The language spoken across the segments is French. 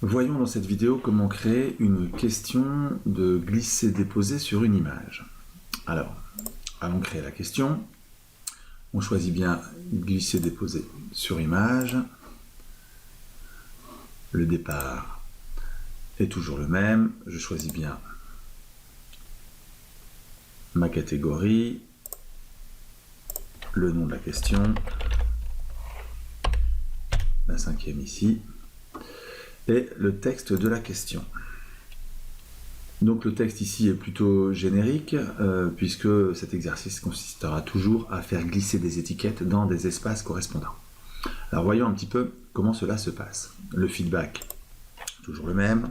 Voyons dans cette vidéo comment créer une question de glisser-déposer sur une image. Alors, allons créer la question. On choisit bien glisser-déposer sur image. Le départ est toujours le même. Je choisis bien ma catégorie, le nom de la question, la cinquième ici, et le texte de la question. Donc le texte ici est plutôt générique, puisque cet exercice consistera toujours à faire glisser des étiquettes dans des espaces correspondants. Alors voyons un petit peu comment cela se passe. Le feedback, toujours le même.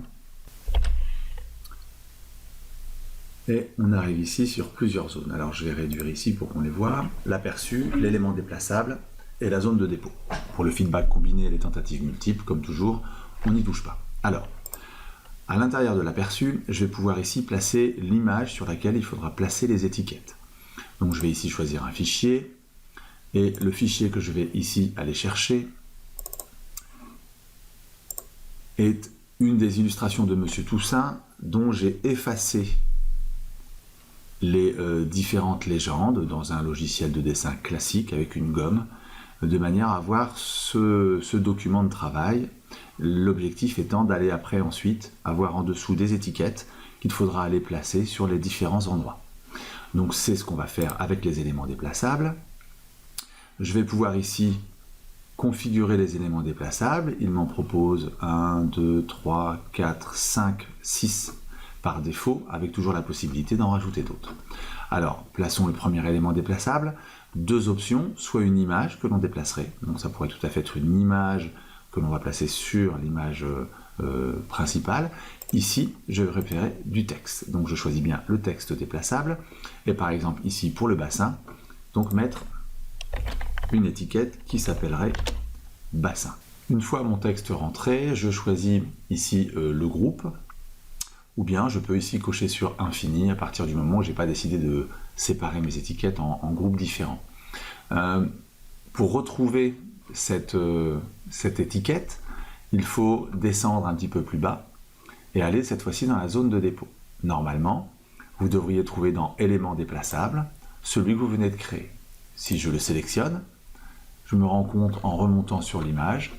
Et on arrive ici sur plusieurs zones. Alors je vais réduire ici pour qu'on les voit. L'aperçu, l'élément déplaçable et la zone de dépôt. Pour le feedback combiné et les tentatives multiples, comme toujours, on n'y touche pas. Alors, à l'intérieur de l'aperçu, je vais pouvoir ici placer l'image sur laquelle il faudra placer les étiquettes. Donc je vais ici choisir un fichier, et le fichier que je vais ici aller chercher est une des illustrations de Monsieur Toussaint dont j'ai effacé les différentes légendes dans un logiciel de dessin classique avec une gomme, de manière à avoir ce document de travail. L'objectif étant d'aller après ensuite avoir en dessous des étiquettes qu'il faudra aller placer sur les différents endroits. Donc c'est ce qu'on va faire avec les éléments déplaçables. Je vais pouvoir ici configurer les éléments déplaçables. Il m'en propose 1, 2, 3, 4, 5, 6 par défaut, avec toujours la possibilité d'en rajouter d'autres. Alors, plaçons le premier élément déplaçable. Deux options, soit une image que l'on déplacerait, donc ça pourrait tout à fait être une image que l'on va placer sur l'image principale. Ici, je vais repérer du texte, donc je choisis bien le texte déplaçable, et par exemple ici pour le bassin, donc mettre une étiquette qui s'appellerait bassin. Une fois mon texte rentré, je choisis ici le groupe, ou bien je peux ici cocher sur infini à partir du moment où je n'ai pas décidé de séparer mes étiquettes en groupes différents. Pour retrouver cette étiquette, il faut descendre un petit peu plus bas et aller cette fois-ci dans la zone de dépôt. Normalement, vous devriez trouver dans éléments déplaçables celui que vous venez de créer. Si je le sélectionne, je me rends compte en remontant sur l'image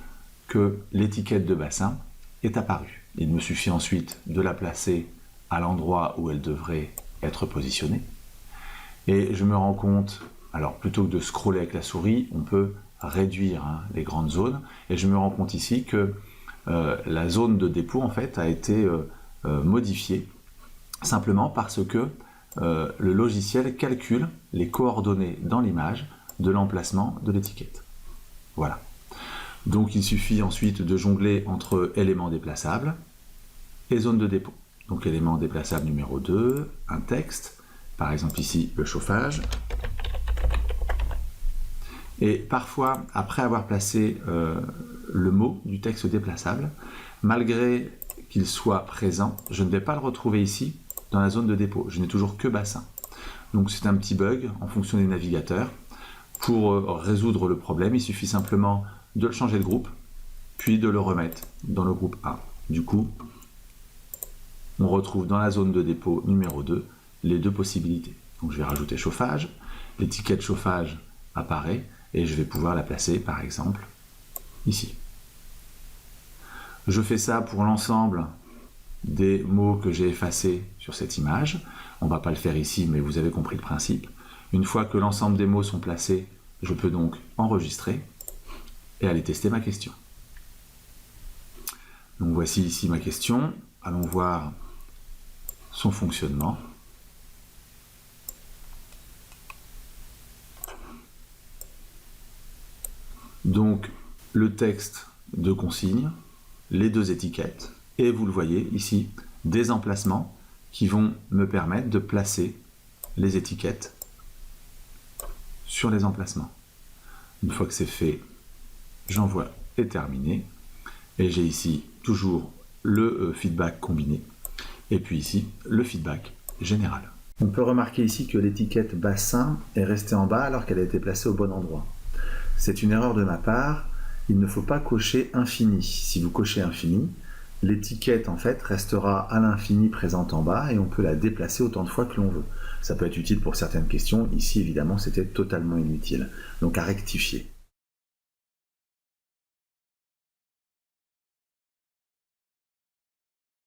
que l'étiquette de bassin est apparue. Il me suffit ensuite de la placer à l'endroit où elle devrait être positionnée. Et je me rends compte, alors plutôt que de scroller avec la souris, on peut réduire les grandes zones. Et je me rends compte ici que la zone de dépôt en fait a été modifiée simplement parce que le logiciel calcule les coordonnées dans l'image de l'emplacement de l'étiquette. Voilà. Donc il suffit ensuite de jongler entre éléments déplaçables et zone de dépôt. Donc élément déplaçable numéro 2, un texte, par exemple ici le chauffage. Et parfois, après avoir placé le mot du texte déplaçable, malgré qu'il soit présent, je ne vais pas le retrouver ici dans la zone de dépôt. Je n'ai toujours que bassin. Donc c'est un petit bug en fonction des navigateurs. Pour résoudre le problème, il suffit simplement de le changer de groupe, puis de le remettre dans le groupe 1. Du coup, on retrouve dans la zone de dépôt numéro 2 les deux possibilités. Donc je vais rajouter chauffage, l'étiquette chauffage apparaît et je vais pouvoir la placer par exemple ici. Je fais ça pour l'ensemble des mots que j'ai effacés sur cette image. On ne va pas le faire ici, mais vous avez compris le principe. Une fois que l'ensemble des mots sont placés, je peux donc enregistrer et aller tester ma question. Donc voici ici ma question. Allons voir son fonctionnement. Donc le texte de consigne, les deux étiquettes, et vous le voyez ici, des emplacements qui vont me permettre de placer les étiquettes sur les emplacements. Une fois que c'est fait, j'envoie est terminé, et j'ai ici toujours le feedback combiné, et puis ici le feedback général. On peut remarquer ici que l'étiquette bassin est restée en bas alors qu'elle a été placée au bon endroit. C'est une erreur de ma part, il ne faut pas cocher infini. Si vous cochez infini, l'étiquette en fait restera à l'infini présente en bas et on peut la déplacer autant de fois que l'on veut. Ça peut être utile pour certaines questions, ici évidemment c'était totalement inutile, donc à rectifier.